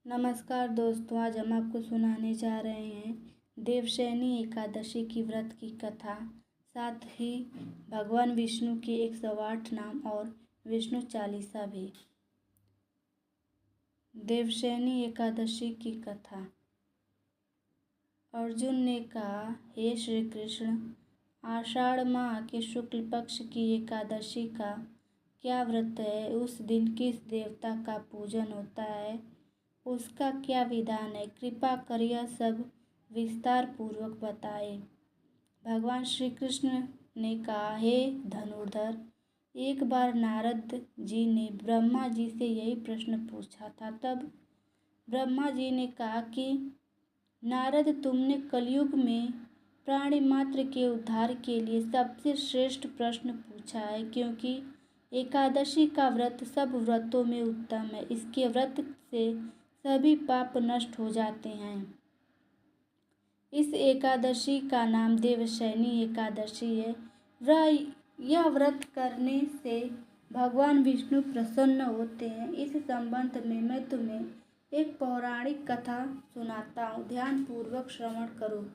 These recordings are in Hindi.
नमस्कार दोस्तों, आज हम आपको सुनाने जा रहे हैं देवशयनी एकादशी की व्रत की कथा, साथ ही भगवान विष्णु के 108 नाम और विष्णु चालीसा भी। देवशयनी एकादशी की कथा। अर्जुन ने कहा, हे श्री कृष्ण, आषाढ़ माह के शुक्ल पक्ष की एकादशी का क्या व्रत है? उस दिन किस देवता का पूजन होता है? उसका क्या विधान है? कृपा कर यह सब विस्तार पूर्वक बताए। भगवान श्री कृष्ण ने कहा, हे धनुर्धर, एक बार नारद जी ने ब्रह्मा जी से यही प्रश्न पूछा था। तब ब्रह्मा जी ने कहा कि नारद, तुमने कलयुग में प्राणी मात्र के उद्धार के लिए सबसे श्रेष्ठ प्रश्न पूछा है, क्योंकि एकादशी का व्रत सब व्रतों में उत्तम है। इसके व्रत से सभी पाप नष्ट हो जाते हैं। इस एकादशी का नाम देवशयनी एकादशी है। यह व्रत करने से भगवान विष्णु प्रसन्न होते हैं। इस संबंध में मैं तुम्हें एक पौराणिक कथा सुनाता हूँ, ध्यान पूर्वक श्रवण करो।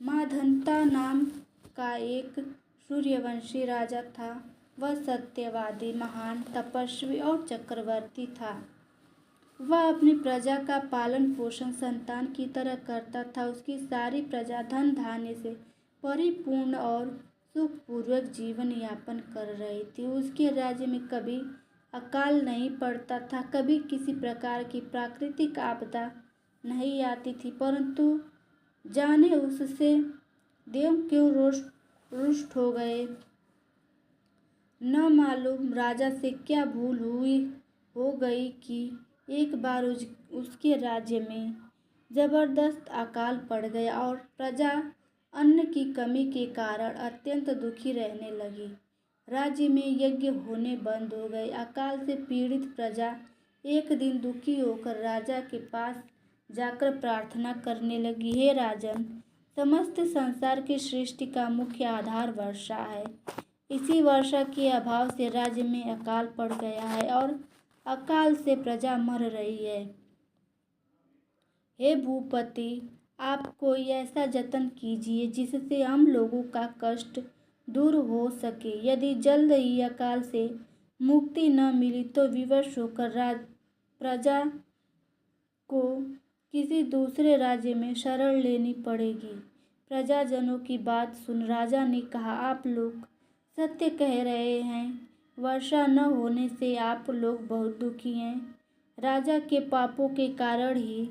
माधंता नाम का एक सूर्यवंशी राजा था। वह सत्यवादी, महान तपस्वी और चक्रवर्ती था। वह अपनी प्रजा का पालन पोषण संतान की तरह करता था। उसकी सारी प्रजा धन धान्य से परिपूर्ण और सुखपूर्वक जीवन यापन कर रही थी। उसके राज्य में कभी अकाल नहीं पड़ता था, कभी किसी प्रकार की प्राकृतिक आपदा नहीं आती थी। परंतु जाने उससे देव क्यों रुष्ट हो गए, न मालूम राजा से क्या भूल हो गई कि एक बार उसके राज्य में जबरदस्त अकाल पड़ गया और प्रजा अन्न की कमी के कारण अत्यंत दुखी रहने लगी। राज्य में यज्ञ होने बंद हो गए। अकाल से पीड़ित प्रजा एक दिन दुखी होकर राजा के पास जाकर प्रार्थना करने लगी, हे राजन, समस्त संसार की सृष्टि का मुख्य आधार वर्षा है। इसी वर्षा के अभाव से राज्य में अकाल पड़ गया है और अकाल से प्रजा मर रही है। हे भूपति, आप कोई ऐसा जतन कीजिए जिससे हम लोगों का कष्ट दूर हो सके। यदि जल्द ही अकाल से मुक्ति न मिली तो विवश होकर प्रजा को किसी दूसरे राज्य में शरण लेनी पड़ेगी। प्रजाजनों की बात सुन राजा ने कहा, आप लोग सत्य कह रहे हैं। वर्षा न होने से आप लोग बहुत दुखी हैं। राजा के पापों के कारण ही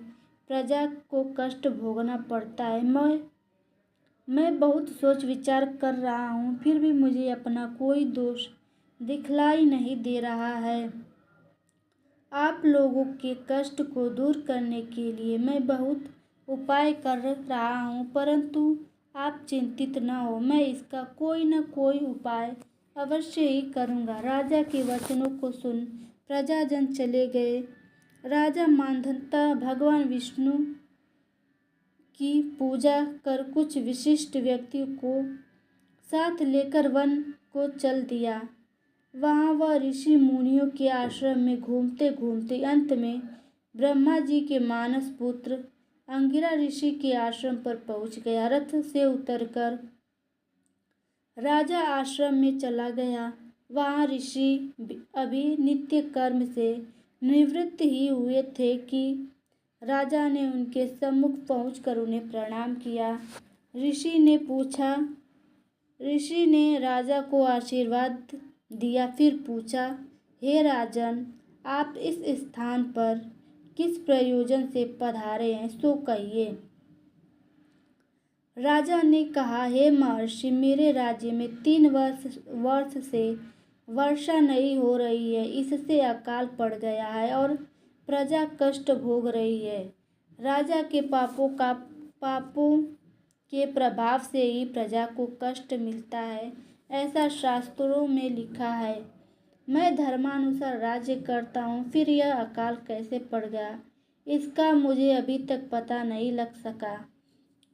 प्रजा को कष्ट भोगना पड़ता है। मैं बहुत सोच विचार कर रहा हूँ, फिर भी मुझे अपना कोई दोष दिखलाई नहीं दे रहा है। आप लोगों के कष्ट को दूर करने के लिए मैं बहुत उपाय कर रहा हूँ, परंतु आप चिंतित न हो, मैं इसका कोई न कोई उपाय अवश्य ही करूँगा। राजा के वचनों को सुन प्रजाजन चले गए। राजा मांधाता भगवान विष्णु की पूजा कर कुछ विशिष्ट व्यक्तियों को साथ लेकर वन को चल दिया। वहाँ वह ऋषि मुनियों के आश्रम में घूमते घूमते अंत में ब्रह्मा जी के मानस पुत्र अंगिरा ऋषि के आश्रम पर पहुँच गया। रथ से उतरकर राजा आश्रम में चला गया। वहाँ ऋषि अभी नित्य कर्म से निवृत्त ही हुए थे कि राजा ने उनके सम्मुख पहुंचकर उन्हें प्रणाम किया। ऋषि ने राजा को आशीर्वाद दिया, फिर पूछा, हे राजन, आप इस स्थान पर किस प्रयोजन से पधारे हैं, सो कहिए। राजा ने कहा, हे महर्षि, मेरे राज्य में 3 वर्ष से वर्षा नहीं हो रही है। इससे अकाल पड़ गया है और प्रजा कष्ट भोग रही है। राजा के पापों के प्रभाव से ही प्रजा को कष्ट मिलता है, ऐसा शास्त्रों में लिखा है। मैं धर्मानुसार राज्य करता हूँ, फिर यह अकाल कैसे पड़ गया, इसका मुझे अभी तक पता नहीं लग सका।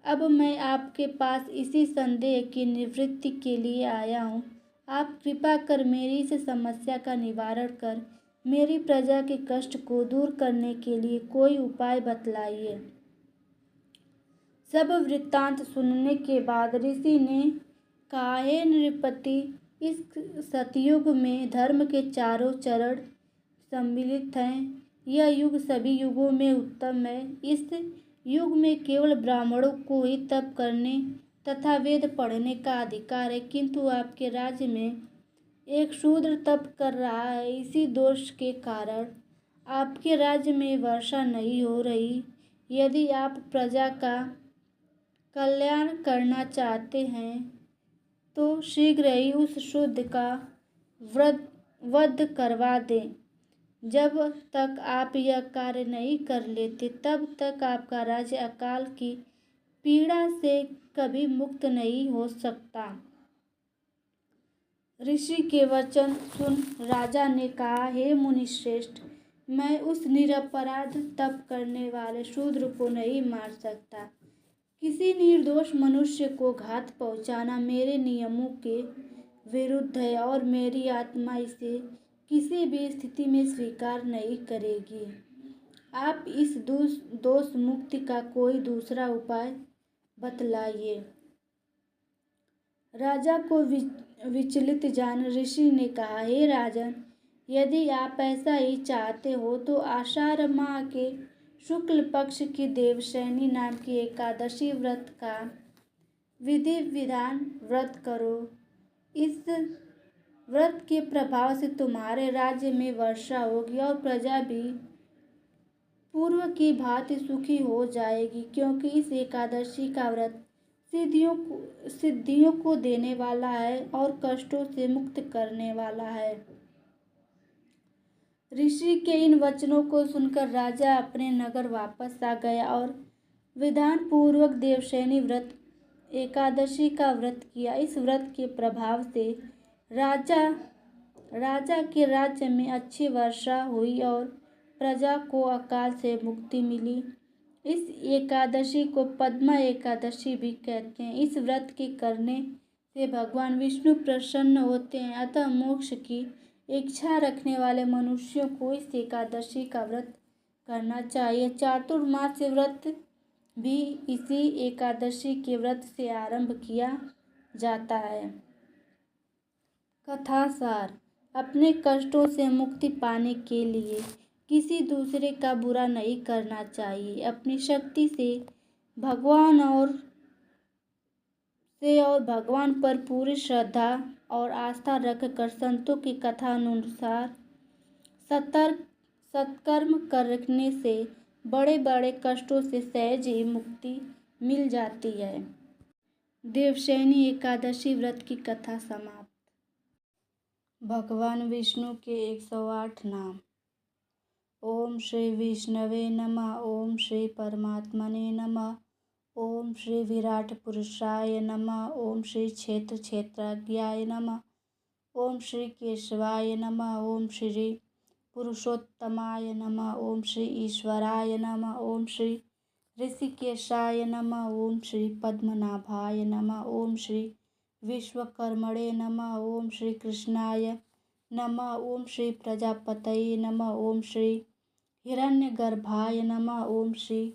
अब मैं आपके पास इसी संदेह की निवृत्ति के लिए आया हूँ। आप कृपा कर मेरी इस समस्या का निवारण कर मेरी प्रजा के कष्ट को दूर करने के लिए कोई उपाय बतलाइए। सब वृत्तांत सुनने के बाद ऋषि ने कहा, हे नृपति, इस सतयुग में धर्म के चारों चरण सम्मिलित हैं। यह युग सभी युगों में उत्तम है। इस युग में केवल ब्राह्मणों को ही तप करने तथा वेद पढ़ने का अधिकार है, किंतु आपके राज्य में एक शूद्र तप कर रहा है। इसी दोष के कारण आपके राज्य में वर्षा नहीं हो रही। यदि आप प्रजा का कल्याण करना चाहते हैं तो शीघ्र ही उस शूद्र का वध करवा दें। जब तक आप यह कार्य नहीं कर लेते तब तक आपका राज्य अकाल की पीड़ा से कभी मुक्त नहीं हो सकता। ऋषि के वचन सुन राजा ने कहा, हे मुनिश्रेष्ठ, मैं उस निरपराध तप करने वाले शूद्र को नहीं मार सकता। किसी निर्दोष मनुष्य को घात पहुंचाना मेरे नियमों के विरुद्ध है और मेरी आत्मा इसे किसी भी स्थिति में स्वीकार नहीं करेगी। आप इस दोष मुक्ति का कोई दूसरा उपाय बतलाइए। राजा को विचलित जान ऋषि ने कहा, हे राजन, यदि आप ऐसा ही चाहते हो तो आषाढ़ माह के शुक्ल पक्ष की देवशयनी नाम की एकादशी व्रत का विधि विधान व्रत करो। इस व्रत के प्रभाव से तुम्हारे राज्य में वर्षा होगी और प्रजा भी पूर्व की भांति सुखी हो जाएगी, क्योंकि इस एकादशी का व्रत सिद्धियों को देने वाला है और कष्टों से मुक्त करने वाला है। ऋषि के इन वचनों को सुनकर राजा अपने नगर वापस आ गया और विधान पूर्वक देवशयनी व्रत एकादशी का व्रत किया। इस व्रत के प्रभाव से राजा के राज्य में अच्छी वर्षा हुई और प्रजा को अकाल से मुक्ति मिली। इस एकादशी को पद्मा एकादशी भी कहते हैं। इस व्रत के करने से भगवान विष्णु प्रसन्न होते हैं, अतः मोक्ष की इच्छा रखने वाले मनुष्यों को इस एकादशी का व्रत करना चाहिए। चातुर्मास व्रत भी इसी एकादशी के व्रत से आरंभ किया जाता है। कथा सार: अपने कष्टों से मुक्ति पाने के लिए किसी दूसरे का बुरा नहीं करना चाहिए। अपनी शक्ति से भगवान पर पूरी श्रद्धा और आस्था रखकर संतों की कथा अनुसार सत्कर्म करने से बड़े बड़े कष्टों से सहज ही मुक्ति मिल जाती है। देवशयनी एकादशी व्रत की कथा समाप्त। भगवान विष्णु के 108 नाम। ओम श्री विष्णवे नमः। ओम श्री परमात्मने नमः। ओम श्री विराट पुरुषाय नमः। ओम श्री क्षेत्रज्ञाय नमः। ओम श्री केशवाय नमः। ओम श्री पुरुषोत्तमाय नमः। ओम श्री ईश्वराय नमः। ओम श्री ऋषिकेशाय नमः। ओम श्री पद्मनाभाय नमः। ओम श्री विश्वकर्मणे नमः। ओम श्री कृष्णाय नमः। ओम श्री प्रजापतये नमः। ओम श्री हिरण्यगर्भाय नमः। ओम श्री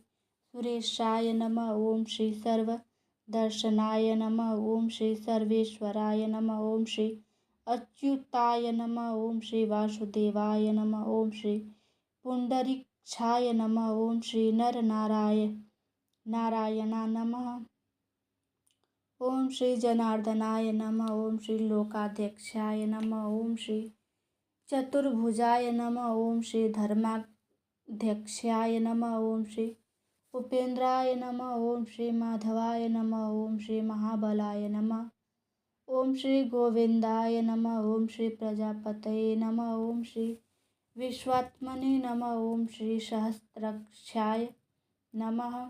सुरेशाय नमः। ओम श्री सर्वदर्शनाय नमः। ओम श्री सर्वेश्वराय नमः। ओम श्री अच्युताय नमः। ओम श्री वासुदेवाय नमः। ओम श्री पुंडरीक्षाय नमः। ओम श्री नारायणा नमः। ओम श्री जनार्दनाय नमः। ओम श्री लोकाध्यक्षाय नमः। ओम श्री चतुर्भुजाय नमः। ओम श्री धर्माध्यक्षाय नमः। ओम श्री उपेन्द्राय नमः। ओम श्री माधवाय नमः। ओम श्री महाबलाय नमः। ओम श्री गोविंदाय नमः। ओम श्री प्रजापतये नमः। ओम श्री विश्वात्मने नमः। ओम श्री सहस्राक्षाय नमः।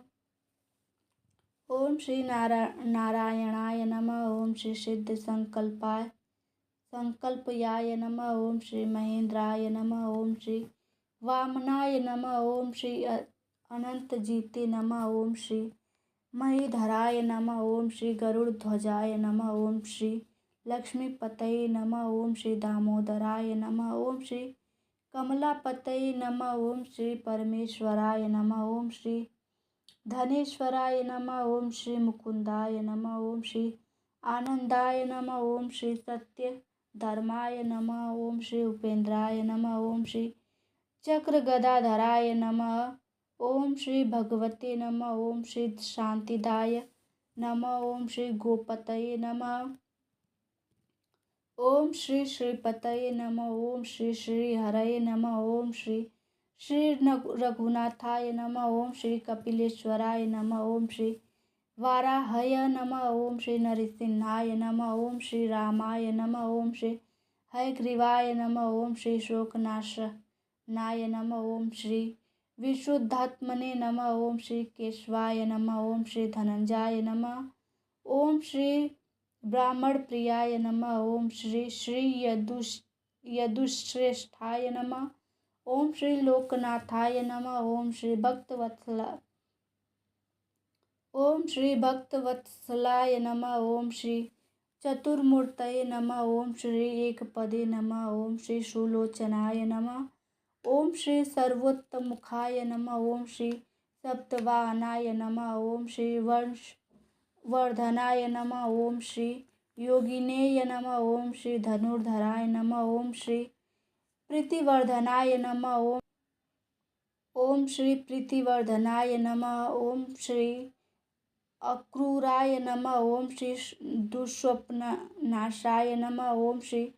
ओम श्री नारायणाय नमः। ओम श्री सिद्ध संकल्पयाय नमः। ओम श्री महेंद्राय नमः। ओम श्री वामनाय नमः। ओम श्री अनंतजीते नमः। ओम श्री महीधराय नमः। ओम श्री गरुड़ध्वजाय नमः। ओम श्री लक्ष्मीपतये नमः। ओम श्री दामोदराय नमः। ओम श्री कमलापतये नमः। ओम श्री परमेश्वराय नमः। ओम श्री धनेश्वराय नमः। ओम श्री मुकुंदाय नमः। ओम श्री आनंदाय नमः। ओम श्री सत्य धर्माय नमः। ओम श्री उपेंद्राय नमः। ओम श्री चक्र गदाधराय नमः। ओम श्री भगवते नमः। ओम श्री शांतिदाय नमः। ओम श्री गोपतये नमः। ओम श्री श्रीपतये नमः। ओम श्री श्री हरये नमः। ओम श्री श्री रघुनाथाय नमः। ओम श्री कपिलेश्वराय नमः। ओम श्री वाराहय नमः। ओम श्री नरसिंहाय नमः। ओम श्री रामाय नमः। ओम श्री हयग्रीवाय नमः। ओम श्री शोकनाशनाय नमः। ओम श्री विशुद्धात्मने नमः। ओम श्री केशवाय नमः। ओम श्री धनंजयाय नमः। ओम श्री ब्राह्मण प्रियाय नमः। ओम श्री श्री यदुश्रेष्ठाय नमः। ओम श्री लोकनाथाय नमः। ओम श्री भक्तवत्सलाय नमः। ओम श्री चतुर्मूर्तये नमः। ओम श्री एकपदे नमः। ओम श्री सुलोचनाय नमः। ओम श्री सर्वोत्तमुखाय नमः। ओम श्री सप्तवाहनाय नमः। ओम श्री वर्धनाय नमः। ओम श्री योगिनेय नमः। ओम श्री धनुर्धराय नमः। ओम श्री प्रीतिवर्धनाय नमः। ओम श्री प्रीतिवर्धनाय नमः। ओम श्री अक्रूराय नमः। ओम श्री दुःस्वप्ननाशाय नमः। ओम श्री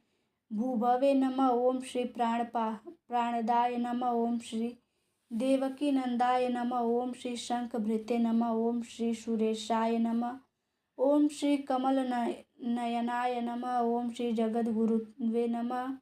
भूभवे नमः। ओम श्री प्राणदाय नमः। ओम श्री देवकी नंदाय नमः। ओम श्री शंखभृते नमः। ओम श्री सुरेशाय नमः। ओम श्री कमल नयनाय नमः। ओम श्री जगद्गुरुवे नमः।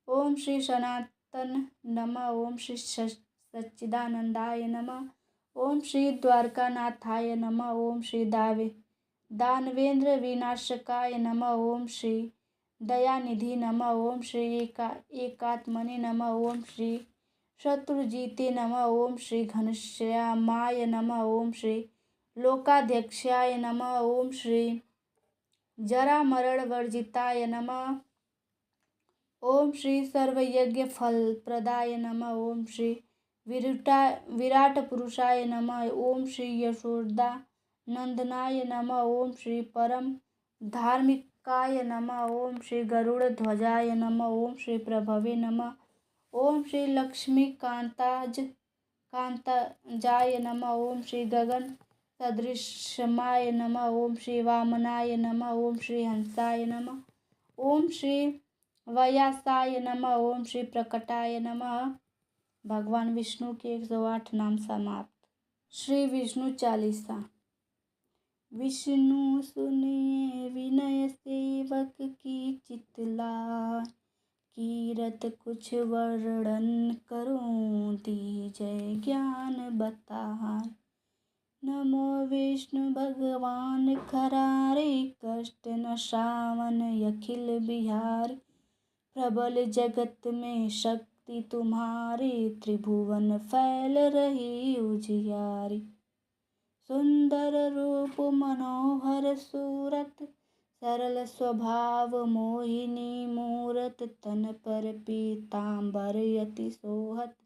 ओम श्री सनातन नमः। ओम श्री सच्चिदानंदाय नमः। ओम श्री द्वारकानाथाय नमः। ओम श्री दानवेंद्र विनाशकाय नमः। ओम श्री दयानिधि नमः। ओम श्री एकात्मने नमः। ओम श्री शत्रुजीते नमः। ओम श्री घनश्यामाय नमः। ओम श्री लोकाध्यक्षाय नमः। ओम श्री जरामरणवर्जिताय नमः। ओम श्री सर्वयज्ञ फलप्रदाय नमः। ओम श्री विराट पुरुषाय नमः। ओम श्री यशोदा नंदनाय नमः। ओम श्री परम धार्मिकाय नमः। ओम श्री गरुड़ ध्वजाय नमः। ओम श्री प्रभवे नमः। ओम श्री लक्ष्मी कांताजाय नमः। ओम श्री गगन सदृशमाय नमः। ओम श्री वामनाय नमः। ओम श्री हंसाय नमः। ओम श्री व्यासाय नमः। ओम श्री प्रकटाय नमः। भगवान विष्णु के 108 नाम समाप्त। श्री विष्णु चालीसा। विष्णु सुनिए विनय सेवक की चितलाय, कीरत कुछ वर्णन करूं दीजय ज्ञान बताए। नमो विष्णु भगवान खरारे, कष्ट न श्रावण अखिल बिहारी। प्रबल जगत में शक्ति तुम्हारी, त्रिभुवन फैल रही उजियारी। सुंदर रूप मनोहर सूरत, सरल स्वभाव मोहिनी मूरत। तन पर पीतांबर अति सोहत,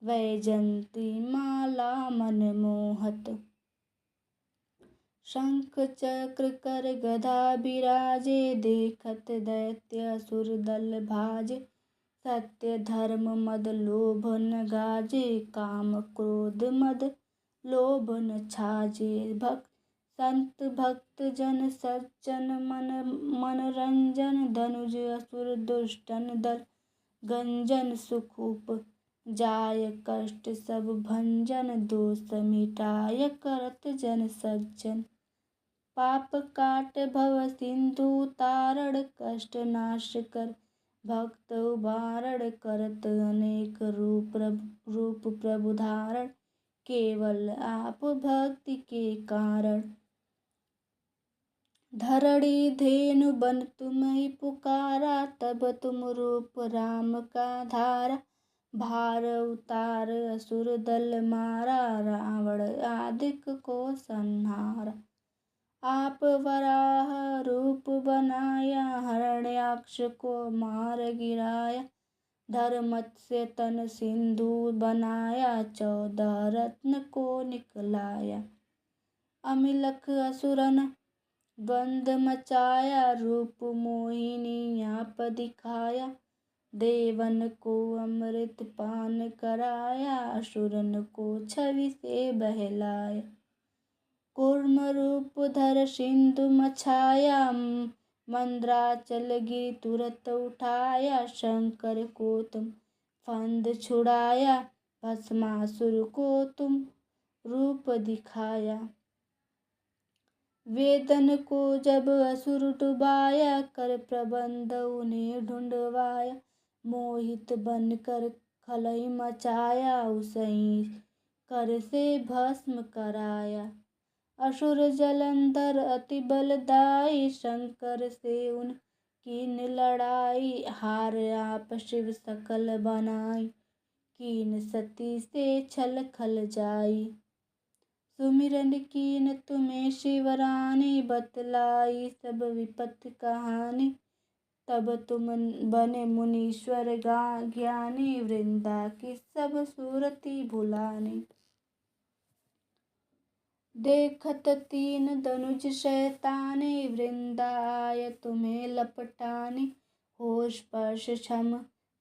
वैजंती माला मन मोहत। शंख चक्र कर गदा बिराजे, देखत दैत्य असुर दल भाजे। सत्य धर्म मद लोभ न गाजे, काम क्रोध मद लोभ न छाजे। संत भक्त जन सज्जन मनरंजन, धनुज असुर दुष्टन दल गंजन। सुख उपजाय कष्ट सब भंजन, दोष मिटाय करत जन सज्जन। पाप काट भव सिंधु तारण, कष्ट नाश कर भक्त उबारण। करत अनेक रूप प्रभु धारण, केवल आप भक्ति के कारण। धरणी धेनु बन तुम ही पुकारा, तब तुम रूप राम का धारा। भार उतार असुर दल मारा, रावण आदिक को संहारा। आप वराह रूप बनाया, हरण्याक्ष को मार गिराया। धर मत्स्य तन सिंधु बनाया, 14 रत्न को निकलाया। अमिलख असुरन बंद मचाया, रूप मोहिनी आप दिखाया। देवन को अमृत पान कराया, असुरन को छवि से बहलाया। कूर्म रूप धर सिंधु मछाया, मंद्राचल गिर तुरत उठाया। शंकर को तुम फंद छुड़ाया, भस्मासुर को तुम रूप दिखाया। वेदन को जब असुर डुबाया, कर प्रबंध उन्हें ढूंढवाया। मोहित बनकर खलई मचाया, उसहीं कर से भस्म कराया। असुर जलंधर अति बलदाई, शंकर से उनकी लड़ाई। हार आप शिव सकल बनाई, कीन सती से छल खल जाई। सुमिरन कीन तुम्हें शिवरानी, बतलाई सब विपत कहानी। तब तुम बने मुनीश्वर ज्ञानी, वृंदा की सब सूरती भुलानी। देखत तीन धनुज शैतानी, वृंदा आय तुम्हें लपटानी। होश स्पर्श छम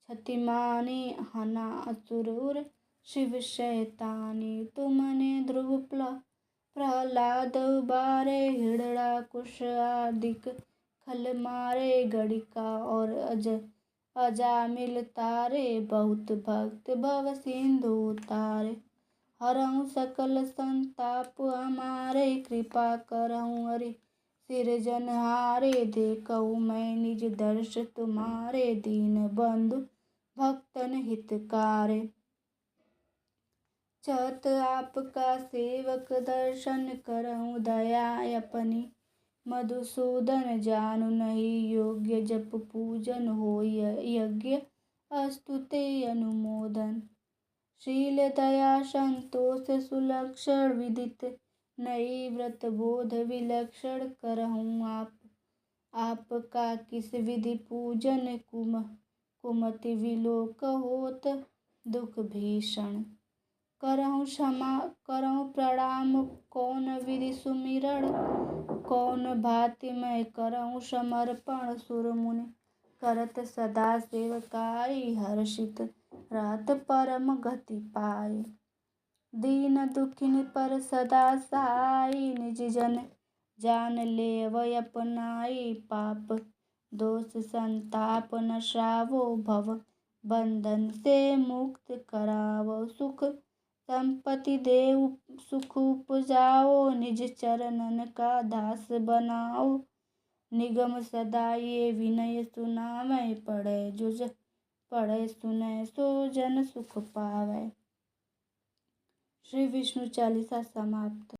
छतिमानी, हना असुर शिव शैतानी। तुमने ध्रुव प्रहलाद उबारे, हिरणाकुश आदिक खल मारे। गणिका और अजामिल तारे, बहुत भक्त भव सिंधु तारे। हरहु सकल संताप हमारे, कृपा करहु हरि सिरजनहारे। देखहु मैं निज दर्श तुम्हारे, दीन बंधु भक्तन हितकारे। चहत आपका सेवक दर्शन, करहु दया अपनी मधुसूदन। जानु नहीं योग्य जप पूजन, होई यज्ञ अस्तुते अनुमोदन। शील दया संतोष सुलक्षण, विदित नहीं व्रत बोध विलक्षण। करहूँ आपका किस विधि पूजन, कुमति विलोक होत दुख भीषण। करहूँ प्रणाम कौन विधि सुमिरन, कौन भांति मैं करहूँ समर्पण। सुर मुनि करत सदा सेवकाई, हर्षित रहत परम गति पाए। दीन दुखिन पर सदा सहाई, निज जन जान लेवै अपनाई। पाप दोष संताप नसावो, भव बंधन से मुक्त करावो। सुख संपत्ति देव सुख उपजाओ, निज चरणन का दास बनाओ। निगम सदा ये विनय सुनावै, पढ़े सुनै सो जन सुख पावै। श्री विष्णु चालीसा समाप्त।